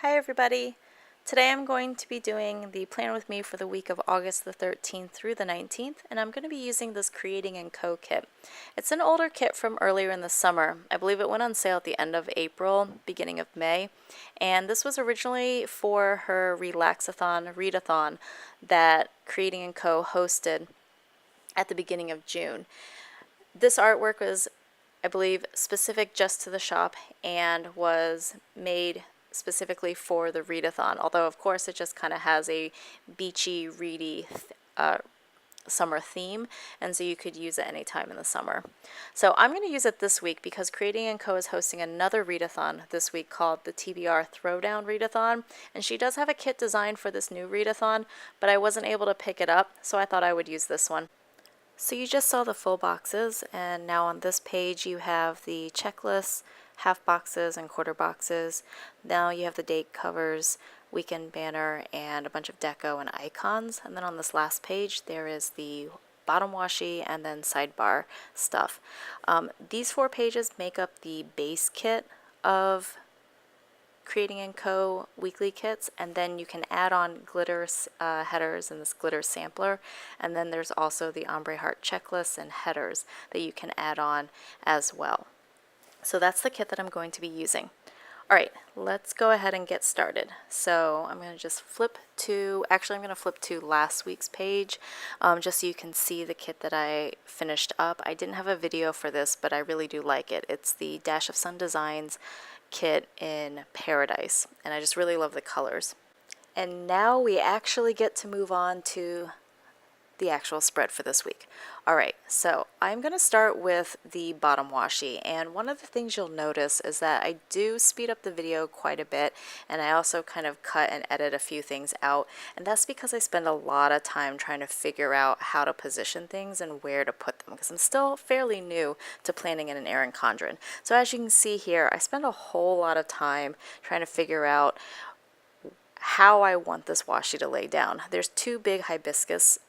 Hi everybody! Today I'm going to be doing the plan with me for the week of August the 13th through the 19th, and I'm going to be using this Creating & Co kit. It's an older kit from earlier in the summer. I believe it went on sale at the end of April, beginning of May, and this was originally for her Relaxathon, Readathon that Creating & Co hosted at the beginning of June. This artwork was, I believe, specific just to the shop and was made specifically for the readathon, although of course it just kind of has a beachy, reedy summer theme, and so you could use it anytime in the summer. So I'm going to use it this week because Creating & Co is hosting another readathon this week called the TBR Throwdown Readathon, and she does have a kit designed for this new readathon, but I wasn't able to pick it up, so I thought I would use this one. So you just saw the full boxes, and now on this page you have the checklists, half boxes and quarter boxes. Now you have the date covers, weekend banner, and a bunch of deco and icons. And then on this last page there is the bottom washi and then sidebar stuff. These 4 pages make up the base kit of Creating & Co weekly kits, and then you can add on glitter headers and this glitter sampler, and then there's also the ombre heart checklists and headers that you can add on as well. So that's the kit that I'm going to be using. Alright, let's go ahead and get started. So I'm going to just flip to, actually I'm going to flip to last week's page just so you can see the kit that I finished up. I didn't have a video for this, but I really do like it. It's the Dash of Sun Designs kit in Paradise, and I just really love the colors. And now we actually get to move on to the actual spread for this week. Alright, so I'm going to start with the bottom washi, and one of the things you'll notice is that I do speed up the video quite a bit, and I also kind of cut and edit a few things out, and that's because I spend a lot of time trying to figure out how to position things and where to put them, because I'm still fairly new to planning in an Erin Condren. So as you can see here, I spend a whole lot of time trying to figure out how I want this washi to lay down. There's 2 big hibiscus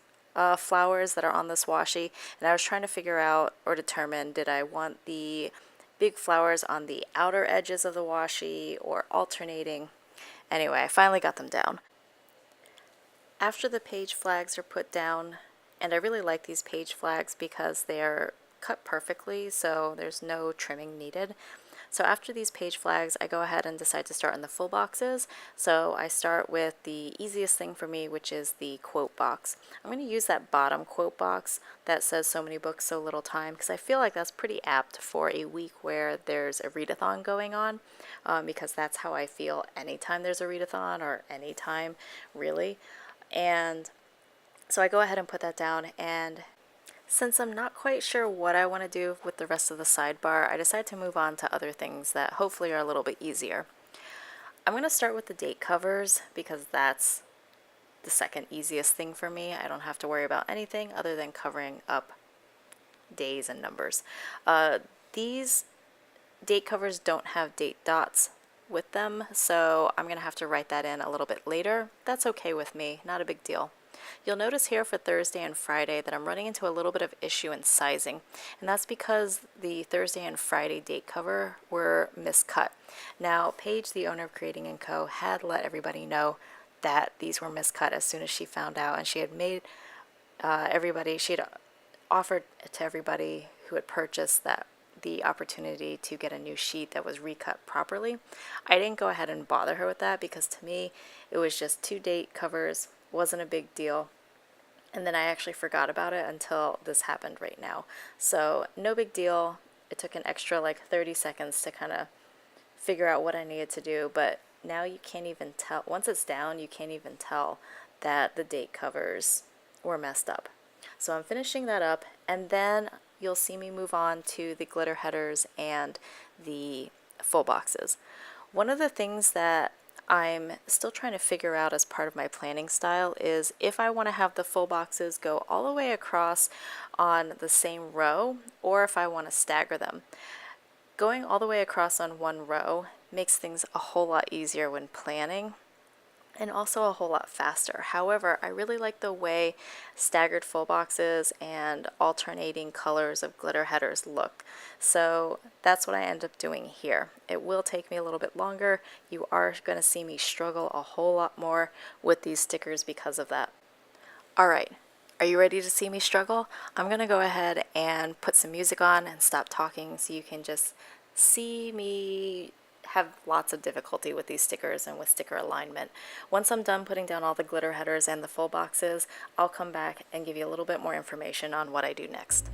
flowers that are on this washi, and I was trying to figure out or determine, did I want the big flowers on the outer edges of the washi or alternating? Anyway, I finally got them down. After the page flags are put down, and I really like these page flags because they're cut perfectly, so there's no trimming needed. So after these page flags, I go ahead and decide to start on the full boxes. So I start with the easiest thing for me, which is the quote box. I'm going to use that bottom quote box that says so many books, so little time, because I feel like that's pretty apt for a week where there's a readathon going on, because that's how I feel anytime there's a readathon, or anytime really. And so I go ahead and put that down, and since I'm not quite sure what I want to do with the rest of the sidebar, I decide to move on to other things that hopefully are a little bit easier. I'm going to start with the date covers because that's the second easiest thing for me. I don't have to worry about anything other than covering up days and numbers. These date covers don't have date dots with them, so I'm going to have to write that in a little bit later. That's okay with me, not a big deal. You'll notice here for Thursday and Friday that I'm running into a little bit of issue in sizing, and that's because the Thursday and Friday date cover were miscut. Now, Paige, the owner of Creating & Co, had let everybody know that these were miscut as soon as she found out, and she had made she had offered to everybody who had purchased that the opportunity to get a new sheet that was recut properly. I didn't go ahead and bother her with that because to me it was just 2 date covers, wasn't a big deal, and then I actually forgot about it until this happened right now. So no big deal. It took an extra like 30 seconds to kind of figure out what I needed to do, but now you can't even tell. Once it's down, you can't even tell that the date covers were messed up. So I'm finishing that up, and then you'll see me move on to the glitter headers and the full boxes. One of the things that I'm still trying to figure out as part of my planning style is if I want to have the full boxes go all the way across on the same row, or if I want to stagger them. Going all the way across on one row makes things a whole lot easier when planning, and also a whole lot faster. However, I really like the way staggered full boxes and alternating colors of glitter headers look. So that's what I end up doing here. It will take me a little bit longer. You are going to see me struggle a whole lot more with these stickers because of that. Alright, are you ready to see me struggle? I'm going to go ahead and put some music on and stop talking so you can just see me have lots of difficulty with these stickers and with sticker alignment. Once I'm done putting down all the glitter headers and the full boxes, I'll come back and give you a little bit more information on what I do next.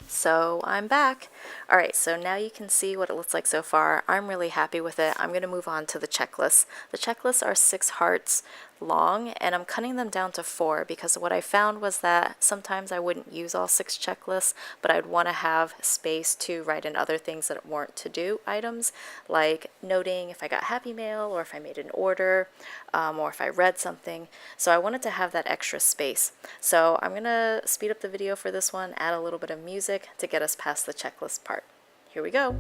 So I'm back. Alright, so now you can see what it looks like so far. I'm really happy with it. I'm going to move on to the checklist. The checklists are 6 hearts long, and I'm cutting them down to 4 because what I found was that sometimes I wouldn't use all 6 checklists, but I'd want to have space to write in other things that weren't to-do items, like noting if I got happy mail or if I made an order, or if I read something. So I wanted to have that extra space. So I'm going to speed up the video for this one, add a little bit of music to get us past the checklist part. Here we go.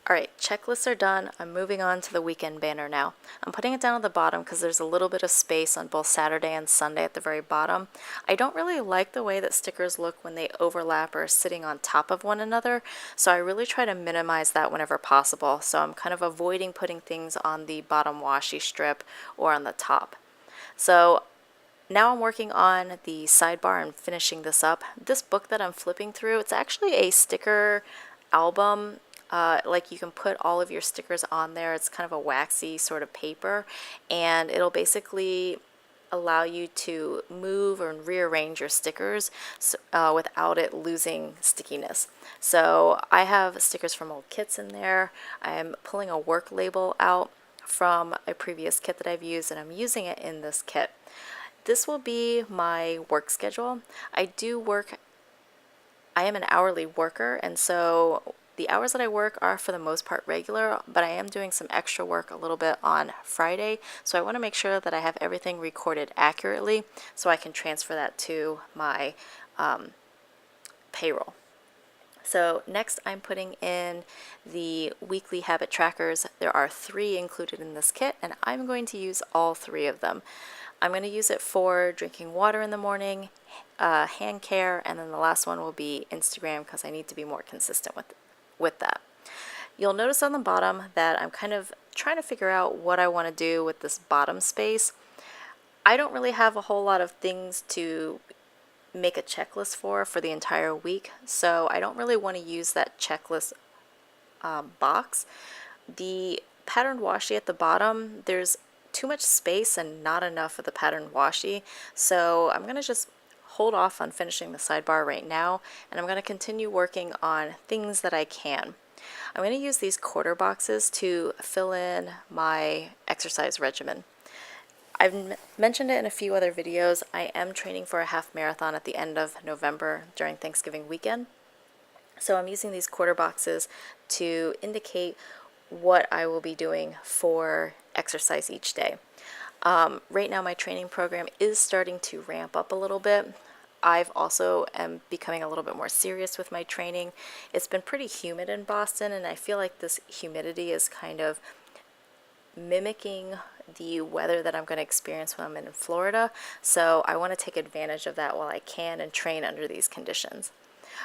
Alright, checklists are done. I'm moving on to the weekend banner now. I'm putting it down at the bottom because there's a little bit of space on both Saturday and Sunday at the very bottom. I don't really like the way that stickers look when they overlap or are sitting on top of one another, so I really try to minimize that whenever possible. So I'm kind of avoiding putting things on the bottom washi strip or on the top. So now I'm working on the sidebar and finishing this up. This book that I'm flipping through, it's actually a sticker album. Like you can put all of your stickers on there. It's kind of a waxy sort of paper, and it'll basically allow you to move or rearrange your stickers without it losing stickiness. So I have stickers from old kits in there. I'm pulling a work label out from a previous kit that I've used, and I'm using it in this kit. This will be my work schedule. I am an hourly worker, and so the hours that I work are for the most part regular, but I am doing some extra work a little bit on Friday, so I want to make sure that I have everything recorded accurately so I can transfer that to my payroll. So next I'm putting in the weekly habit trackers. There are 3 included in this kit, and I'm going to use all 3 of them. I'm going to use it for drinking water in the morning, hand care, and then the last one will be Instagram because I need to be more consistent with that. You'll notice on the bottom that I'm kind of trying to figure out what I want to do with this bottom space. I don't really have a whole lot of things to make a checklist for the entire week, so I don't really want to use that checklist box. The patterned washi at the bottom, there's too much space and not enough of the patterned washi, so I'm going to just hold off on finishing the sidebar right now, and I'm going to continue working on things that I can. I'm going to use these quarter boxes to fill in my exercise regimen. I've mentioned it in a few other videos. I am training for a half marathon at the end of November during Thanksgiving weekend. So I'm using these quarter boxes to indicate what I will be doing for exercise each day. Right now my training program is starting to ramp up a little bit. I've also am becoming a little bit more serious with my training. It's been pretty humid in Boston, and I feel like this humidity is kind of mimicking the weather that I'm going to experience when I'm in Florida, so I want to take advantage of that while I can and train under these conditions.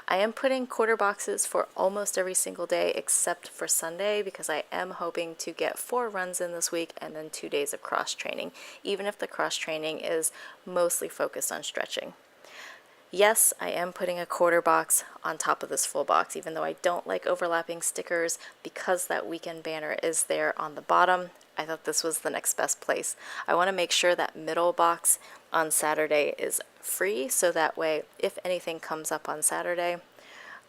I am putting quarter boxes for almost every single day except for Sunday, because I am hoping to get 4 runs in this week and then 2 days of cross training, even if the cross training is mostly focused on stretching. Yes, I am putting a quarter box on top of this full box, even though I don't like overlapping stickers. Because that weekend banner is there on the bottom, I thought this was the next best place. I want to make sure that middle box on Saturday is free, so that way if anything comes up on Saturday,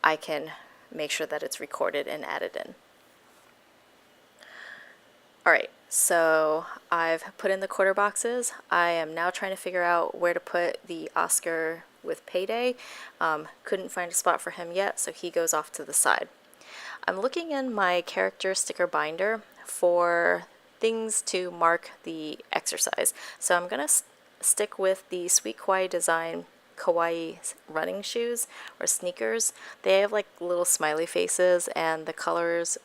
I can make sure that it's recorded and added in. Alright, so I've put in the quarter boxes. I am now trying to figure out where to put the Oscar with Payday. Couldn't find a spot for him yet, so he goes off to the side. I'm looking in my character sticker binder for things to mark the exercise. So I'm going to stick with the Sweet Kawaii Design Kawaii running shoes or sneakers. They have like little smiley faces, and the colors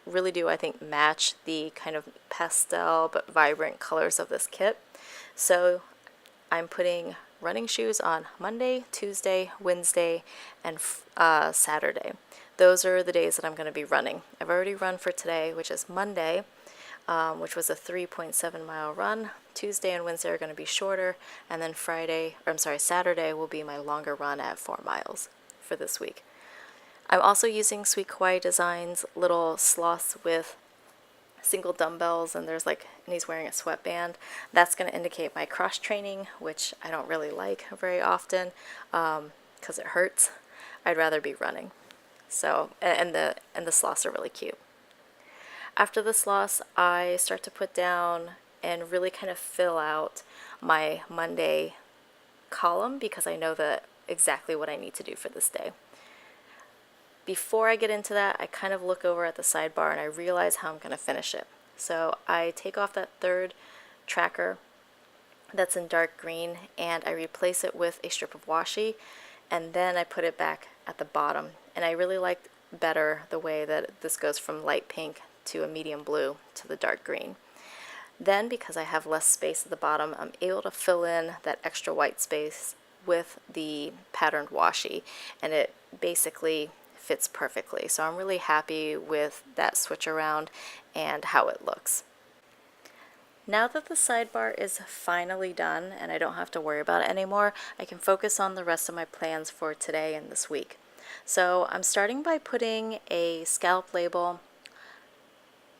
really do, I think, match the kind of pastel but vibrant colors of this kit. So I'm putting running shoes on Monday, Tuesday, Wednesday, and Saturday. Those are the days that I'm going to be running. I've already run for today, which is Monday, which was a 3.7 mile run. Tuesday and Wednesday are going to be shorter, and then Saturday will be my longer run at 4 miles for this week. I'm also using Sweet Kawaii Designs little sloths with single dumbbells, and he's wearing a sweatband. That's going to indicate my cross training, which I don't really like very often because it hurts. I'd rather be running. So, and the sloths are really cute. After the sloths, I start to put down and really kind of fill out my Monday column, because I know exactly what I need to do for this day. Before I get into that, I kind of look over at the sidebar and I realize how I'm going to finish it. So I take off that third tracker that's in dark green and I replace it with a strip of washi, and then I put it back at the bottom. And I really liked better the way that this goes from light pink to a medium blue to the dark green. Then, because I have less space at the bottom, I'm able to fill in that extra white space with the patterned washi, and it basically fits perfectly. So I'm really happy with that switch around and how it looks. Now that the sidebar is finally done and I don't have to worry about it anymore, I can focus on the rest of my plans for today and this week. So I'm starting by putting a scallop label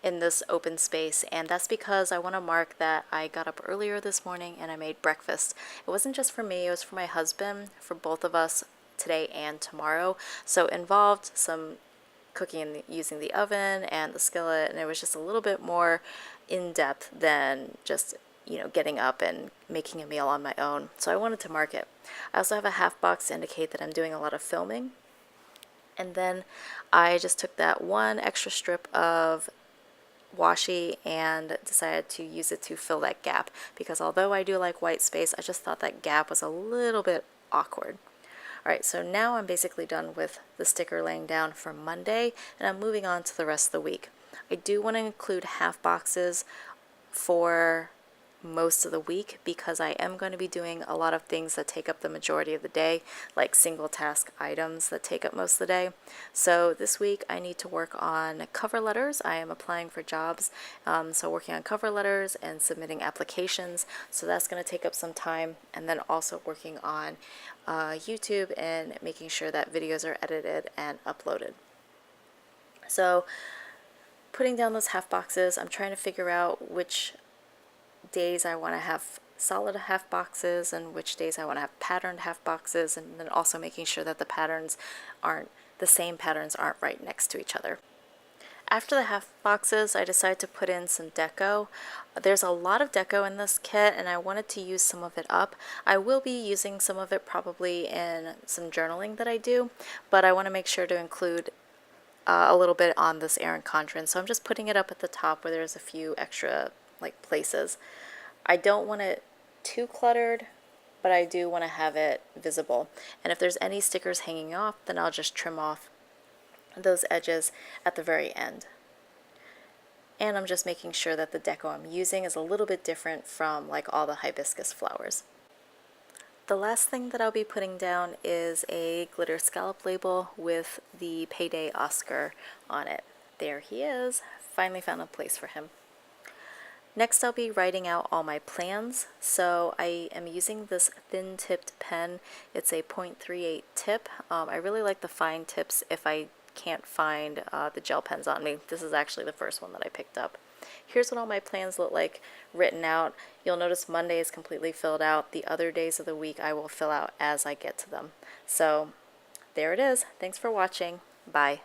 in this open space, and that's because I want to mark that I got up earlier this morning and I made breakfast. It wasn't just for me, it was for my husband, for both of us today and tomorrow. So it involved some cooking using the oven and the skillet, and it was just a little bit more in-depth than just getting up and making a meal on my own. So I wanted to mark it. I also have a half box to indicate that I'm doing a lot of filming, and then I just took that one extra strip of washi and decided to use it to fill that gap, because although I do like white space, I just thought that gap was a little bit awkward. Alright, so now I'm basically done with the sticker laying down for Monday, and I'm moving on to the rest of the week. I do want to include half boxes for most of the week because I am going to be doing a lot of things that take up the majority of the day, like single task items that take up most of the day. So this week I need to work on cover letters. I am applying for jobs, so working on cover letters and submitting applications. So that's going to take up some time, and then also working on YouTube and making sure that videos are edited and uploaded. So putting down those half boxes, I'm trying to figure out which days I want to have solid half boxes and which days I want to have patterned half boxes, and then also making sure that the same patterns aren't right next to each other. After the half boxes, I decided to put in some deco. There's a lot of deco in this kit and I wanted to use some of it up. I will be using some of it probably in some journaling that I do, but I want to make sure to include a little bit on this Erin Condren. So I'm just putting it up at the top where there's a few extra places. I don't want it too cluttered, but I do want to have it visible. And if there's any stickers hanging off, then I'll just trim off those edges at the very end. And I'm just making sure that the deco I'm using is a little bit different from all the hibiscus flowers. The last thing that I'll be putting down is a glitter scallop label with the Payday Oscar on it. There he is. Finally found a place for him. Next, I'll be writing out all my plans. So I am using this thin tipped pen. It's a 0.38 tip. I really like the fine tips if I can't find the gel pens on me. This is actually the first one that I picked up. Here's what all my plans look like written out. You'll notice Monday is completely filled out. The other days of the week I will fill out as I get to them. So there it is. Thanks for watching. Bye.